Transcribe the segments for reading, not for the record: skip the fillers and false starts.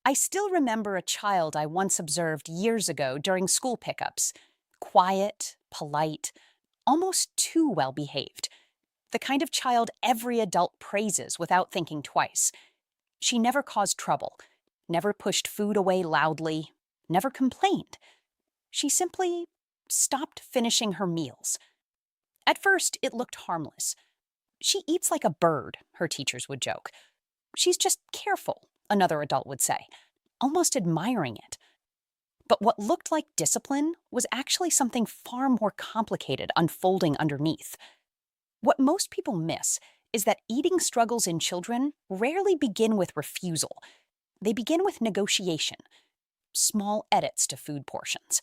I still remember a child I once observed years ago during school pickups. Quiet, polite, almost too well behaved. The kind of child every adult praises without thinking twice. She never caused trouble, never pushed food away loudly, never complained. She simply stopped finishing her meals. At first, it looked harmless. She eats like a bird, her teachers would joke. She's just careful, another adult would say, almost admiring it. But what looked like discipline was actually something far more complicated unfolding underneath. What most people miss is that eating struggles in children rarely begin with refusal. They begin with negotiation, small edits to food portions,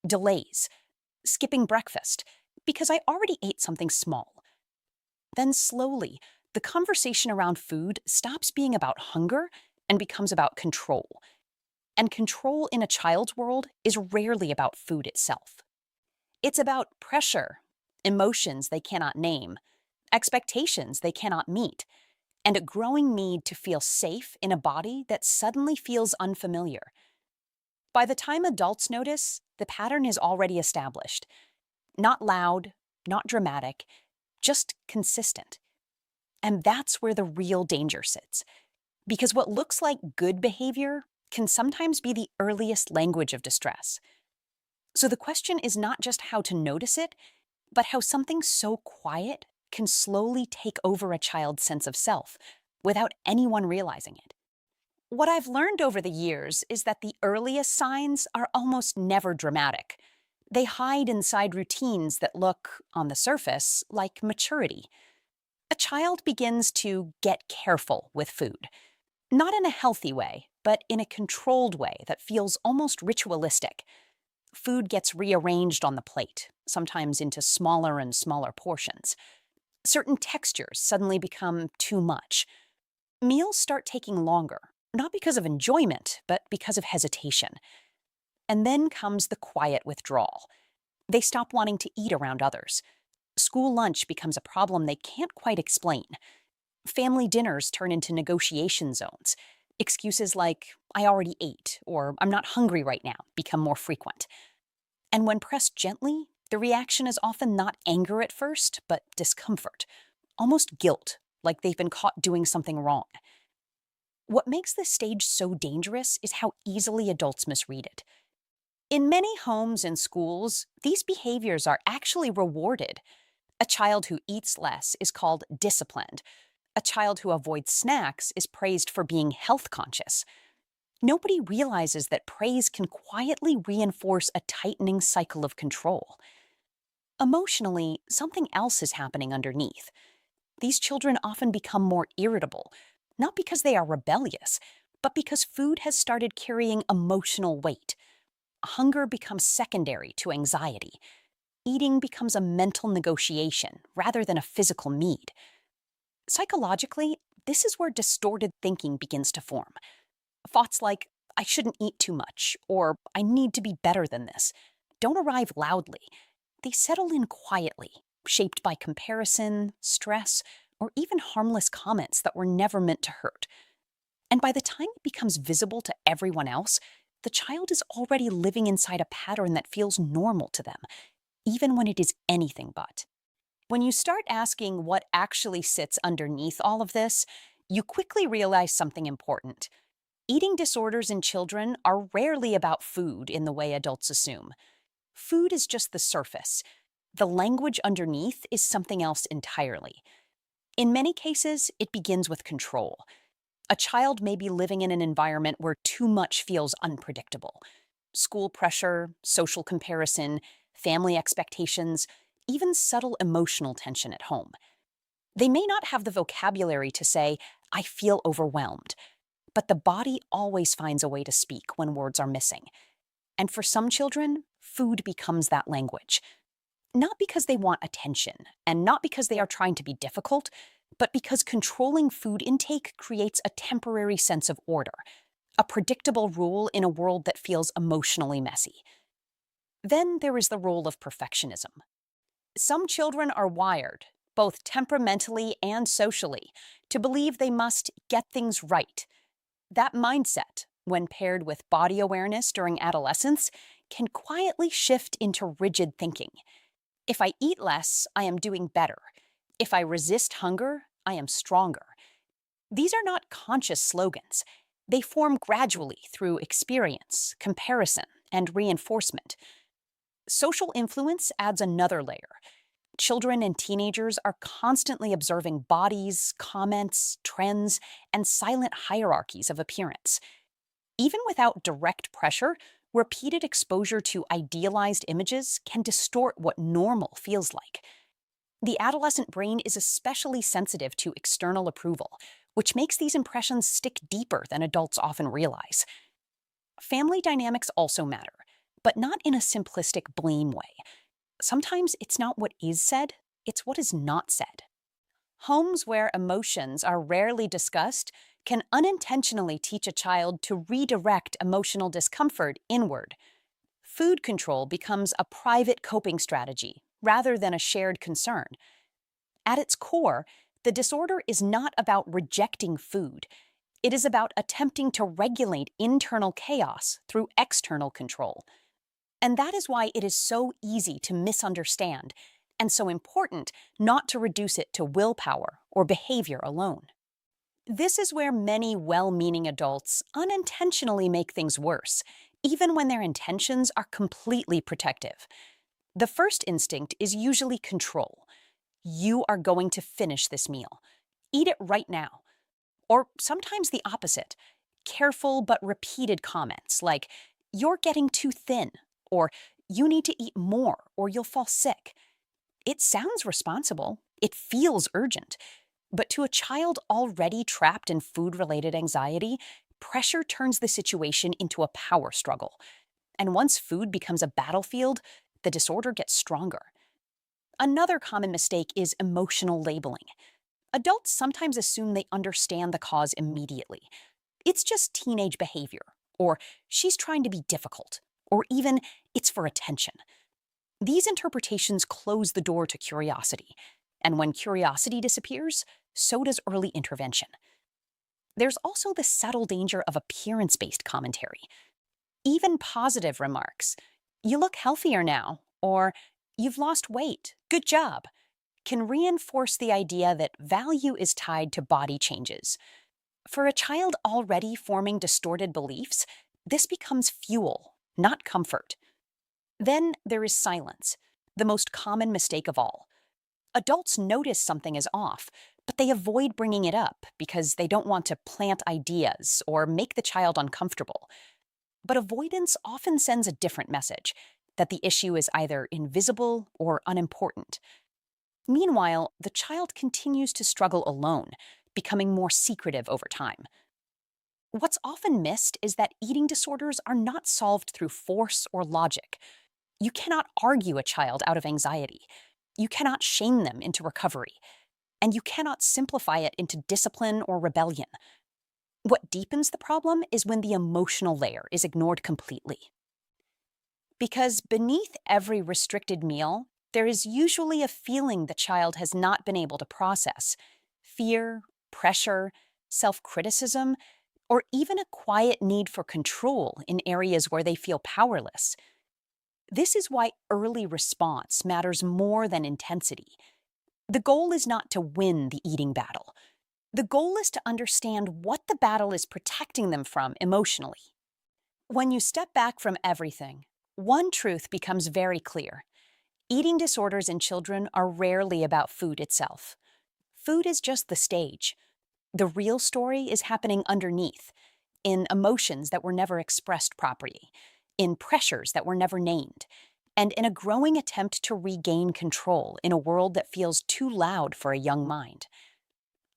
delays, skipping breakfast, because I already ate something small. Then slowly, the conversation around food stops being about hunger and becomes about control. And control in a child's world is rarely about food itself. It's about pressure, emotions they cannot name, expectations they cannot meet, and a growing need to feel safe in a body that suddenly feels unfamiliar. By the time adults notice, the pattern is already established. Not loud, not dramatic, just consistent. And that's where the real danger sits. Because what looks like good behavior can sometimes be the earliest language of distress. So the question is not just how to notice it, but how something so quiet can slowly take over a child's sense of self without anyone realizing it. What I've learned over the years is that the earliest signs are almost never dramatic. They hide inside routines that look, on the surface, like maturity. A child begins to get careful with food, not in a healthy way, but in a controlled way that feels almost ritualistic. Food gets rearranged on the plate, sometimes into smaller and smaller portions. Certain textures suddenly become too much. Meals start taking longer, not because of enjoyment, but because of hesitation. And then comes the quiet withdrawal. They stop wanting to eat around others. School lunch becomes a problem they can't quite explain. Family dinners turn into negotiation zones. Excuses like, I already ate, or I'm not hungry right now, become more frequent. And when pressed gently, the reaction is often not anger at first, but discomfort, almost guilt, like they've been caught doing something wrong. What makes this stage so dangerous is how easily adults misread it. In many homes and schools, these behaviors are actually rewarded. A child who eats less is called disciplined. A child who avoids snacks is praised for being health conscious. Nobody realizes that praise can quietly reinforce a tightening cycle of control. Emotionally, something else is happening underneath. These children often become more irritable, not because they are rebellious, but because food has started carrying emotional weight. Hunger becomes secondary to anxiety. Eating becomes a mental negotiation rather than a physical need. Psychologically, this is where distorted thinking begins to form. Thoughts like, I shouldn't eat too much, or I need to be better than this, don't arrive loudly. They settle in quietly, shaped by comparison, stress, or even harmless comments that were never meant to hurt. And by the time it becomes visible to everyone else, the child is already living inside a pattern that feels normal to them, even when it is anything but. When you start asking what actually sits underneath all of this, you quickly realize something important. Eating disorders in children are rarely about food in the way adults assume. Food is just the surface. The language underneath is something else entirely. In many cases, it begins with control. A child may be living in an environment where too much feels unpredictable. School pressure, social comparison, family expectations, even subtle emotional tension at home. They may not have the vocabulary to say, I feel overwhelmed, but the body always finds a way to speak when words are missing. And for some children, food becomes that language. Not because they want attention, and not because they are trying to be difficult, but because controlling food intake creates a temporary sense of order, a predictable rule in a world that feels emotionally messy. Then there is the role of perfectionism. Some children are wired, both temperamentally and socially, to believe they must get things right. That mindset, when paired with body awareness during adolescence, can quietly shift into rigid thinking. If I eat less, I am doing better. If I resist hunger, I am stronger. These are not conscious slogans. They form gradually through experience, comparison, and reinforcement. Social influence adds another layer. Children and teenagers are constantly observing bodies, comments, trends, and silent hierarchies of appearance. Even without direct pressure, repeated exposure to idealized images can distort what normal feels like. The adolescent brain is especially sensitive to external approval, which makes these impressions stick deeper than adults often realize. Family dynamics also matter, but not in a simplistic blame way. Sometimes it's not what is said, it's what is not said. Homes where emotions are rarely discussed can unintentionally teach a child to redirect emotional discomfort inward. Food control becomes a private coping strategy rather than a shared concern. At its core, the disorder is not about rejecting food. It is about attempting to regulate internal chaos through external control. And that is why it is so easy to misunderstand and so important not to reduce it to willpower or behavior alone. This is where many well-meaning adults unintentionally make things worse, even when their intentions are completely protective. The first instinct is usually control. You are going to finish this meal. Eat it right now. Or sometimes the opposite. Careful but repeated comments like, "You're getting too thin," or "You need to eat more or you'll fall sick." It sounds responsible. It feels urgent. But to a child already trapped in food-related anxiety, pressure turns the situation into a power struggle. And once food becomes a battlefield, the disorder gets stronger. Another common mistake is emotional labeling. Adults sometimes assume they understand the cause immediately. It's just teenage behavior, or she's trying to be difficult, or even it's for attention. These interpretations close the door to curiosity, and when curiosity disappears, so does early intervention. There's also the subtle danger of appearance-based commentary. Even positive remarks, "You look healthier now," or "You've lost weight, good job," can reinforce the idea that value is tied to body changes. For a child already forming distorted beliefs, this becomes fuel, not comfort. Then there is silence, the most common mistake of all. Adults notice something is off, but they avoid bringing it up because they don't want to plant ideas or make the child uncomfortable. But avoidance often sends a different message, that the issue is either invisible or unimportant. Meanwhile, the child continues to struggle alone, becoming more secretive over time. What's often missed is that eating disorders are not solved through force or logic. You cannot argue a child out of anxiety. You cannot shame them into recovery. And you cannot simplify it into discipline or rebellion. What deepens the problem is when the emotional layer is ignored completely. Because beneath every restricted meal, there is usually a feeling the child has not been able to process: fear, pressure, self-criticism, or even a quiet need for control in areas where they feel powerless. This is why early response matters more than intensity. The goal is not to win the eating battle. The goal is to understand what the battle is protecting them from emotionally. When you step back from everything, one truth becomes very clear. Eating disorders in children are rarely about food itself. Food is just the stage. The real story is happening underneath, in emotions that were never expressed properly, in pressures that were never named, and in a growing attempt to regain control in a world that feels too loud for a young mind.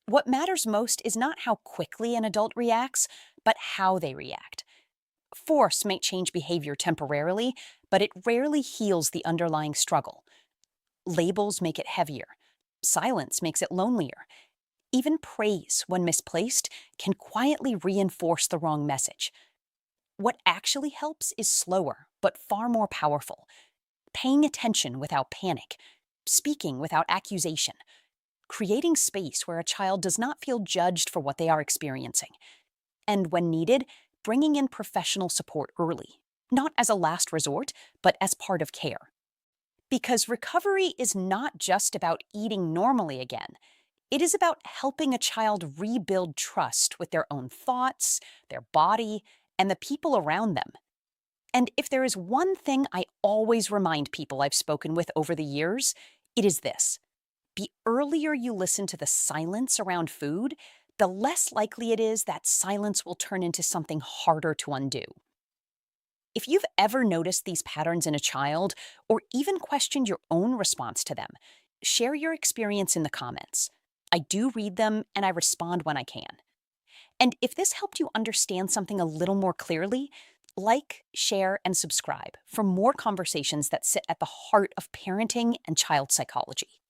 What matters most is not how quickly an adult reacts, but how they react. Force may change behavior temporarily, but it rarely heals the underlying struggle. Labels make it heavier. Silence makes it lonelier. Even praise, when misplaced, can quietly reinforce the wrong message. What actually helps is slower, but far more powerful. Paying attention without panic, speaking without accusation, creating space where a child does not feel judged for what they are experiencing. And when needed, bringing in professional support early, not as a last resort, but as part of care. Because recovery is not just about eating normally again. It is about helping a child rebuild trust with their own thoughts, their body, and the people around them. And if there is one thing I always remind people I've spoken with over the years, it is this: the earlier you listen to the silence around food, the less likely it is that silence will turn into something harder to undo. If you've ever noticed these patterns in a child, or even questioned your own response to them, share your experience in the comments. I do read them and I respond when I can. And if this helped you understand something a little more clearly, like, share, and subscribe for more conversations that sit at the heart of parenting and child psychology.